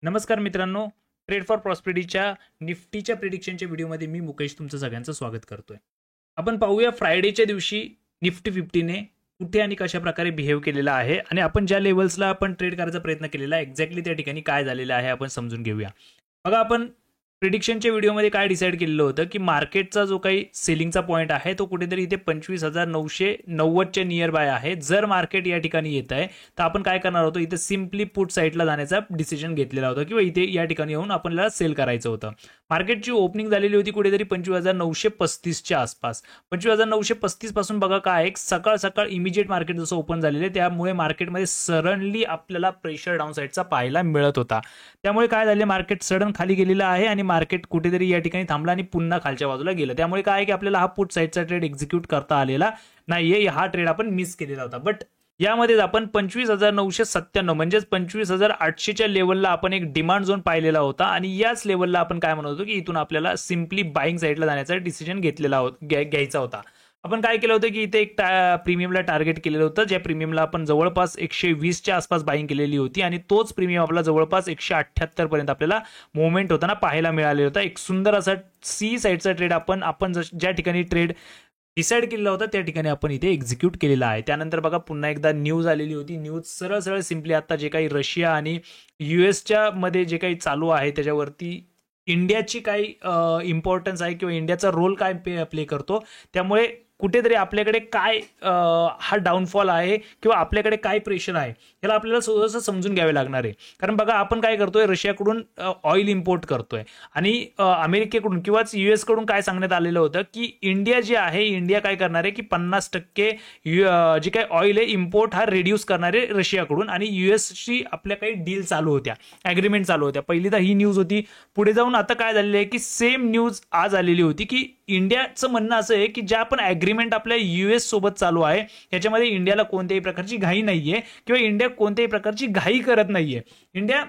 नमस्कार मित्रांनो, trade for प्रॉस्पेरिटीच्या निफ्टीच्या प्रिडिक्शनच्या व्हिडिओमध्ये मी मुकेश तुमचं सगळ्यांचं स्वागत करतोय. आपण पाहूया फ्रायडेच्या दिवशी निफ्टी 50ने कुठे आणि कशा प्रकारे बिहेव केलेला आहे आणि आपण ज्या लेवल्सला आपण ट्रेड करायचा प्रयत्न केलेला आहे एक्झॅक्टली त्या ठिकाणी काय झालेलं आहे आपण समजून घेऊया. बघा, आपण प्रिडिक्शनच्या व्हिडिओमध्ये काय डिसाईड केलेलं होतं की मार्केटचा जो काही सेलिंगचा पॉईंट आहे तो कुठेतरी इथे 25,990च्या नियर बाय आहे. जर मार्केट या ठिकाणी येत आहे तर आपण काय करणार होतो, इथे सिम्पली पुट साईडला जाण्याचा डिसिजन घेतलेला होता किंवा इथे या ठिकाणी येऊन आपल्याला सेल करायचं होतं. मार्केटची ओपनिंग झालेली होती कुठेतरी 25,935च्या आसपास. 25,935 पासून बघा काय सकाळ सकाळ इमिजिएट मार्केट जसं ओपन झालेलं आहे त्यामुळे मार्केटमध्ये सडनली आपल्याला प्रेशर डाऊन साईडचा पाहायला मिळत होता. त्यामुळे काय झाले, मार्केट सडन खाली गेलेलं आहे आणि मार्केट कुठेतरी या ठिकाणी थांबला आणि पुन्हा खालच्या बाजूला गेलं. त्यामुळे काय की आपल्याला हा पुट साईडचा ट्रेड एक्झिक्यूट करता आलेला नाहीये. हा ट्रेड आपण मिस केलेला होता. बट यामध्ये आपण 25,997 म्हणजेच 25,800च्या लेवलला आपण एक डिमांड झोन पाहिलेला होता आणि याच लेवलला आपण काय म्हणत होतो की इथून आपल्याला सिम्पली बाईंग साईडला जाण्याचा डिसिजन घेतलेला घ्यायचा होता. आपण काय केलं होतं की इथे एक प्रीमियमला टार्गेट केलेलं होतं, ज्या प्रीमियमला आपण जवळपास 120च्या आसपास बाईंग केलेली होती आणि तोच प्रीमियम आपला जवळपास 178 पर्यंत आपल्याला मुवमेंट होताना पाहायला मिळालेला होता. एक सुंदर असा सी साईडचा ट्रेड आपण ज्या ठिकाणी ट्रेड डिसाईड केलेला होता त्या ठिकाणी आपण इथे एक्झिक्यूट केलेला आहे. त्यानंतर बघा पुन्हा एकदा न्यूज आलेली होती. न्यूज सरळ सरळ सिम्पली आता जे काही रशिया आणि युएसच्या मध्ये जे काही चालू आहे त्याच्यावरती इंडियाची काही इम्पॉर्टन्स आहे किंवा इंडियाचा रोल काय प्ले करतो, त्यामुळे कुठेतरी आपल्याकडे काय हा डाऊनफॉल आहे किंवा आपल्याकडे काय प्रेशर आहे याला आपल्याला थोडंसं समजून घ्यावे लागणार आहे. कारण बघा आपण काय करतोय, रशियाकडून ऑइल इम्पोर्ट करतोय आणि अमेरिकेकडून किंवा युएस कडून काय सांगण्यात आलेलं होतं की इंडिया जे आहे, इंडिया काय करणार आहे की 50% जे काही ऑइल आहे इम्पोर्ट हा रिड्यूस करणार आहे रशियाकडून आणि युएसची आपल्या काही डील चालू होत्या, ॲग्रीमेंट चालू होत्या. पहिली तर ही न्यूज होती. पुढे जाऊन आता काय झालेलं आहे की सेम न्यूज आज आलेली होती की इंडियाचं म्हणणं असं आहे की ज्या आपण ॲग्रीमेंट आपल्या युएस सोबत चालू आहे याच्यामध्ये इंडियाला कोणत्याही प्रकारची घाई नाहीये किंवा इंडिया कोणत्याही प्रकारची घाई करत नाहीये. इंडिया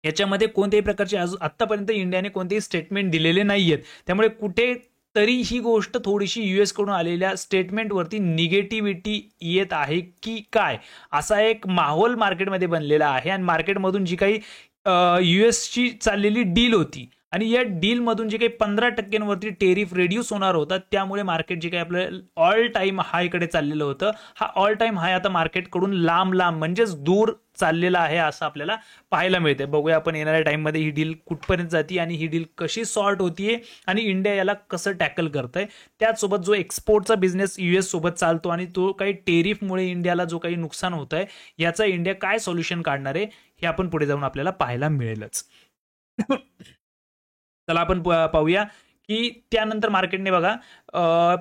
याच्यामध्ये कोणत्याही प्रकारची आतापर्यंत इंडियाने कोणतेही स्टेटमेंट दिलेले नाहीयेत. त्यामुळे कुठे तरी ही गोष्ट थोडीशी युएस कडून आलेल्या स्टेटमेंटवरती निगेटिव्हिटी येत आहे की काय, असा एक माहोल मार्केटमध्ये बनलेला आहे. आणि मार्केटमधून जी काही युएसची चाललेली डील होती आणि या डीलमधून जे काही 15% टेरिफ रिड्यूस होणार होता त्यामुळे मार्केट जे काही आपलं ऑल टाइम हायकडे चाललेलं होतं, हा ऑल टाइम हाय आता मार्केटकडून लांब म्हणजेच दूर चाललेला आहे असं आपल्याला पाहायला मिळते. बघूया आपण येणाऱ्या टाइममध्ये ही डील कुठपर्यंत जाते आणि ही डील कशी सॉर्ट होतीये आणि इंडिया याला कसं टॅकल करतंय. त्याचसोबत जो एक्सपोर्टचा बिझनेस युएस सोबत चालतो आणि तो काही टेरिफमुळे इंडियाला जो काही नुकसान होत आहे याचा इंडिया काय सोल्युशन काढणार आहे हे आपण पुढे जाऊन आपल्याला पाहायला मिळेलच. चला आपण पाहूया की त्यानंतर मार्केटने बघा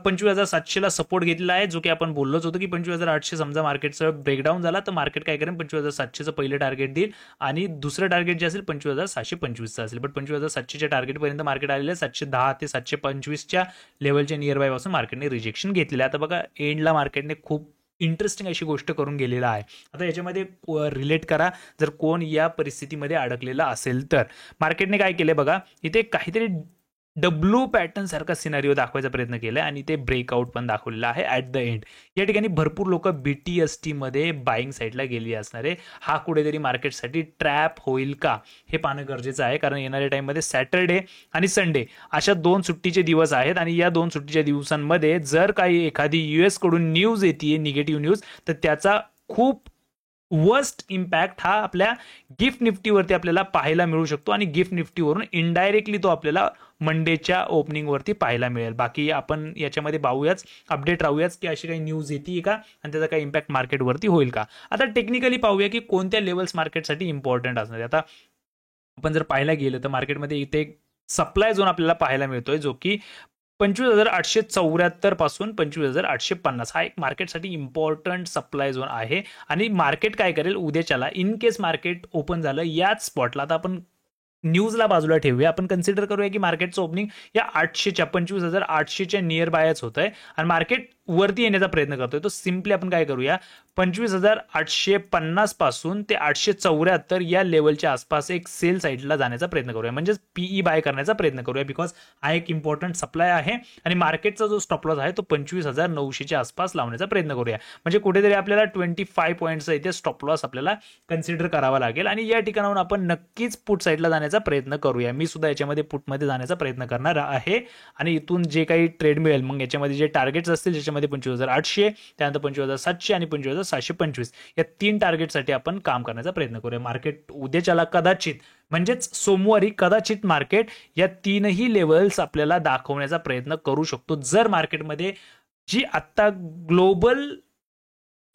25,700ला सपोर्ट घेतलेला आहे, जो की आपण बोललोच होतो की 25,800 समजा मार्केटचं ब्रेकडाऊन झाला तर मार्केट काय करेल 25,700चं पहिलं टार्गेट देईल आणि दुसरं टार्गेट जे असेल 25,725चं असेल. बट 25,700च्या टार्गेटपर्यंत मार्केट आलेलं आहे. 710 ते 725च्या लेवलच्या नियर बाय पासून मार्केटने रिजेक्शन घेतलेलं आहे. आता बघा एंडला मार्केटने खूप इंटरेस्टिंग अशी गोष्ट करून गेलेला आहे. आता याच्यामध्ये रिलेट करा जर कोण या परिस्थितीमध्ये अडकलेला असेल तर. मार्केटने काय केले बघा, इथे काहीतरी डब्ल्यू पॅटर्न सारखा सिनारिओ दाखवायचा प्रयत्न केलाय आणि ते ब्रेकआउट पण दाखवलेला आहे ऍट द एंड. या ठिकाणी भरपूर लोक BTST मध्ये बाईंग साईडला गेली असणार आहे. हा कुठेतरी मार्केटसाठी ट्रॅप होईल का हे पाहणं गरजेचं आहे, कारण येणाऱ्या टाइममध्ये सॅटरडे आणि संडे अशा 2 सुट्टीचे दिवस आहेत आणि या 2 सुट्टीच्या दिवसांमध्ये जर काही एखादी US कडून न्यूज येते निगेटिव्ह न्यूज तर त्याचा खूप वर्स्ट इम्पॅक्ट हा आपल्या गिफ्ट निफ्टीवरती आपल्याला पाहायला मिळू शकतो आणि गिफ्ट निफ्टीवरून इनडायरेक्टली तो आपल्याला मंडेच्या ओपनिंगवरती पाहायला मिळेल. बाकी आपण याच्यामध्ये पाहूयाच, अपडेट राहूयाच की अशी काही न्यूज येते का आणि त्याचा काही इम्पॅक्ट मार्केटवरती होईल का. आता टेक्निकली पाहूया की कोणत्या लेवल्स मार्केटसाठी इम्पॉर्टंट असणार. आता आपण जर पाहायला गेलं तर मार्केटमध्ये इथे एक सप्लाय झोन आपल्याला पाहायला मिळतोय जो की 25,874 पासून 25,850 हा एक मार्केटसाठी इम्पॉर्टंट सप्लाय झोन आहे. आणि मार्केट काय करेल उद्याच्याला इन केस मार्केट ओपन झालं याच स्पॉटला, आता आपण न्यूजला बाजूला ठेवूया, आपण कन्सिडर करूया की मार्केटचं ओपनिंग या 800च्या 25,800च्या नियर बायच होत आहे आणि मार्केट वरती येण्याचा प्रयत्न करतोय, तो सिम्पली आपण काय करूया, 25,850 पासून ते 874 या लेवलच्या आसपास एक सेल साईडला जाण्याचा प्रयत्न करूया, म्हणजे पीई बाय करण्याचा प्रयत्न करूया, बिकॉज हा एक इम्पॉर्टंट सप्लाय आहे आणि मार्केटचा जो स्टॉप लॉस आहे तो 25,900च्या आसपास लावण्याचा प्रयत्न करूया. म्हणजे कुठेतरी आपल्याला 25 पॉईंटचा इथे स्टॉप लॉस आपल्याला कन्सिडर करावा लागेल आणि या ठिकाणाहून आपण नक्कीच पुट साईडला जाण्याचा प्रयत्न करूया. मी सुद्धा याच्यामध्ये पुटमध्ये जाण्याचा प्रयत्न करणार आहे आणि इथून जे काही ट्रेड मिळेल मग याच्यामध्ये जे टार्गेट्स असतील त्याच्यामध्ये 25,800, त्यानंतर 25,700 आणि 25,725 या 3 टार्गेटसाठी आपण काम करण्याचा प्रयत्न करूया. मार्केट उद्याच्याला कदाचित म्हणजेच सोमवारी कदाचित मार्केट या 3ही लेवल्स आपल्याला दाखवण्याचा प्रयत्न करू शकतो. जर मार्केटमध्ये जी आता ग्लोबल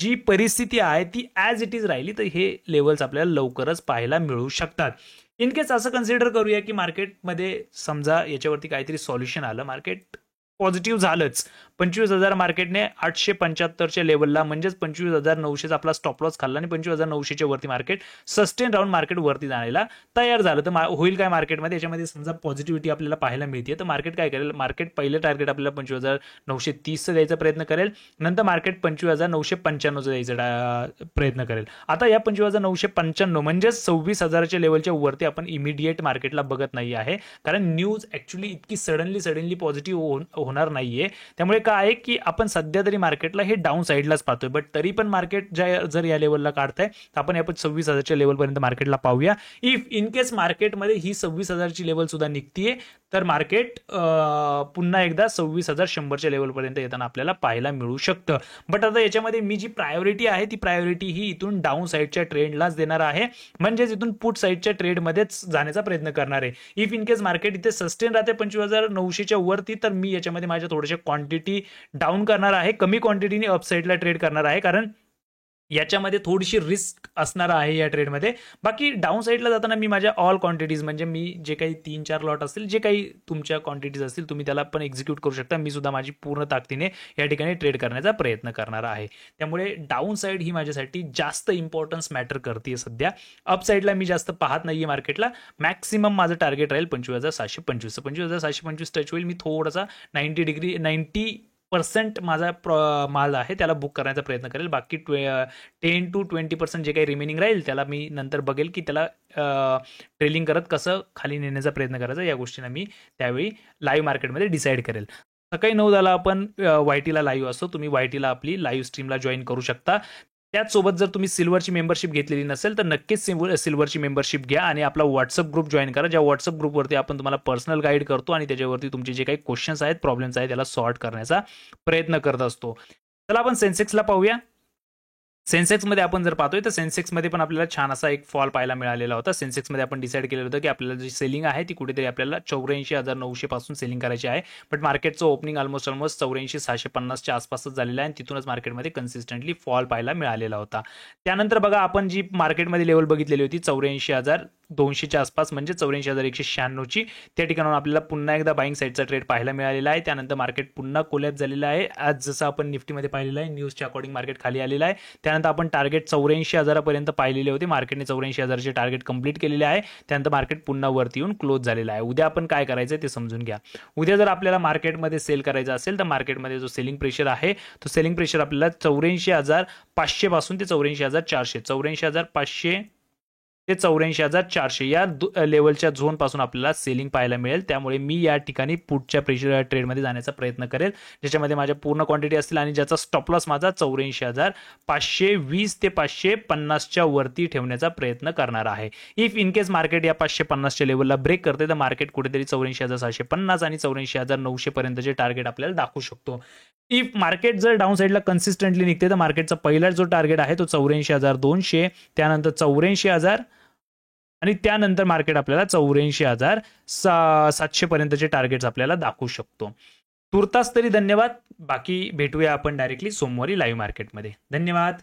जी परिस्थिती आहे ती ॲज इट इज राहिली तर हे लेवल्स आपल्याला लवकरच पाहायला मिळू शकतात. इन केस असं कन्सिडर करूया की मार्केटमध्ये समजा याच्यावरती काहीतरी सॉल्युशन आलं, मार्केट पॉझिटिव्ह झालंच, 25,000 मार्केटने 875च्या लेवलला म्हणजेच 25,900चा आपला स्टॉप लॉस खाल्ला आणि 25,900च्या वरती मार्केट सस्टेन राहून मार्केट वरती जाण्याला तयार झालं तर होईल काय मार्केटमध्ये, याच्यामध्ये समजा पॉझिटिव्हिटी आपल्याला पाहायला मिळते तर मार्केट काय करेल, मार्केट पहिले टार्गेट आपल्याला 25,930चं द्यायचा प्रयत्न करेल, नंतर मार्केट 25,995चं द्यायचा प्रयत्न करेल. आता या 25,995 म्हणजेच 26,000च्या लेवलच्या वरती आपण इमिडिएट मार्केटला बघत नाही आहे, कारण न्यूज ऍक्च्युली इतकी सडनली पॉझिटिव्ह होणार नाहीये. त्यामुळे काय आहे की आपण सध्या तरी मार्केटला हे डाऊन साईडलाच पाहतोय, बट तरी पण मार्केट जर या लेवलला काढतंय तर आपण 26,000च्या लेवलपर्यंत मार्केटला पाहूया. इफ इन केस मार्केटमध्ये ही 26,000ची लेवल सुद्धा निघतीये तर मार्केट पुन्हा एकदा 26,100च्या लेवलपर्यंत येताना आपल्याला पाहायला मिळू शकतं. बट आता याच्यामध्ये मी जी प्रायोरिटी आहे ती प्रायोरिटी ही इथून डाऊन साईडच्या ट्रेंडलाच देणार आहे, म्हणजेच इथून पुट साईडच्या ट्रेडमध्येच जाण्याचा प्रयत्न करणार आहे. इफ इन केस मार्केट इथे सस्टेन राहते 25,900च्या वरती तर मी याच्यामध्ये माझ्या थोड्याशा क्वांटिटी डाऊन करणार आहे, कमी क्वांटिटीने अपसाईडला ट्रेड करणार आहे, कारण याच्यामध्ये थोडीशी रिस्क असणार आहे या ट्रेडमध्ये. बाकी डाऊन साईडला जाताना मी माझ्या ऑल क्वांटिटीज म्हणजे मी जे काही 3-4 लॉट असतील, जे काही तुमच्या क्वांटिटीज असतील तुम्ही त्याला पण एक्झिक्यूट करू शकता. मी सुद्धा माझी पूर्ण ताकदीने या ठिकाणी ट्रेड करण्याचा प्रयत्न करणार आहे. त्यामुळे डाऊन साईड ही माझ्यासाठी जास्त इम्पॉर्टन्स मॅटर करते सध्या. अप साईडला मी जास्त पाहत नाहीये मार्केटला. मॅक्सिमम माझं टार्गेट राहील 25,725. 25,725 टच होईल. मी थोडासा 90% माझा माल आहे त्याला बुक करण्याचा प्रयत्न करेल. बाकी 10 to 20% जे काही रिमेनिंग राहील त्याला मी नंतर बघेल की त्याला ट्रेलिंग करत कसं खाली नेण्याचा प्रयत्न करायचा, या गोष्टींना मी त्यावेळी लाईव्ह मार्केटमध्ये डिसाईड करेल. सकाळी 9:10 आपण YTला लाईव्ह असतो, तुम्ही YTला आपली लाईव्ह स्ट्रीमला जॉईन करू शकता. त्याचसोबत जर तुम्ही सिल्वरची मेंबरशिप घेतलेली नसेल तर नक्कीच सिल्वरची मेंबरशिप घ्या आणि आपला व्हॉट्सअप ग्रुप जॉईन करा, ज्या व्हॉट्सअप ग्रुपवरती आपण तुम्हाला पर्सनल गाईड करतो आणि त्याच्यावरती तुमचे जे काही क्वेश्चन्स आहेत, प्रॉब्लेम्स आहेत त्याला सॉर्ट करण्याचा प्रयत्न करत असतो. चला आपण सेन्सेक्सला पाहूया. सेन्सेक्समध्ये आपण जर पाहतोय तर सेन्सेक्समध्ये पण आपल्याला छान असा एक फॉल पाहायला मिळालेला होता. सेन्सेक्समध्ये आपण डिसाईड केलेलं होतं की आपल्याला जी सेलिंग आहे ती कुठेतरी आपल्याला 84,900 पासून सेलिंग करायची आहे, बट मार्केटचं ओपनिंग ऑलमोस्ट 84,650च्या आसपासच झालेलं आहे आणि तिथूनच मार्केटमध्ये कन्सिस्टंटली फॉल पाहायला मिळालेला होता. त्यानंतर बघा आपण जी मार्केटमध्ये लेवल बघितलेली होती 84,200च्या आसपास म्हणजे 84,196ची, त्या ठिकाणाहून आपल्याला पुन्हा एकदा बाईंग साईडचा ट्रेड पाहायला मिळालेला आहे. त्यानंतर मार्केट पुन्हा कोलॅप्स झालेलं आहे. आज जसं आपण निफ्टीमध्ये पाहिलेलं आहे, न्यूजच्या अकॉर्डिंग मार्केट खाली आलेलं आहे. त्यानंतर आपण टार्गेट 84,000 पर्यंत पाहिलेले होते, मार्केटने 84,000चे टार्गेट कंप्लीट केलेले आहे. त्यानंतर मार्केट पुन्हा वरती येऊन क्लोज झालेला आहे. उद्या आपण काय करायचं ते समजून घ्या. उद्या जर आपल्याला मार्केटमध्ये सेल करायचं असेल तर मार्केटमध्ये जो सेलिंग प्रेशर आहे तो सेलिंग प्रेशर आपल्याला 84,500 पासून ते 84,400, 84,500 ते 84,400 या लेवलच्या झोन पासून आपल्याला सेलिंग पाहायला मिळेल. त्यामुळे मी या ठिकाणी पुटच्या प्रेशर ट्रेडमध्ये जाण्याचा प्रयत्न करेल, ज्याच्यामध्ये माझ्या पूर्ण क्वांटिटी असतील आणि ज्याचा स्टॉप लॉस माझा 84,520 ते 550च्या वरती ठेवण्याचा प्रयत्न करणार आहे. इफ इन केस मार्केट या 550च्या लेवलला ब्रेक करते तर मार्केट कुठेतरी 84,750 आणि 84,900 पर्यंतचे टार्गेट आपल्याला दाखवू शकतो. इफ मार्केट जर डाऊन साईडला कन्सिस्टंटली निघते तर मार्केटचा पहिला जो टार्गेट आहे तो 84,200, त्यानंतर 84,000 आणि त्यानंतर मार्केट आपल्याला 84,700 पर्यंतचे टार्गेट्स आपल्याला दाखवू शकतो. तुर्तास तरी धन्यवाद. बाकी भेटूया आपण डायरेक्टली सोमवारी लाईव्ह मार्केटमध्ये. धन्यवाद.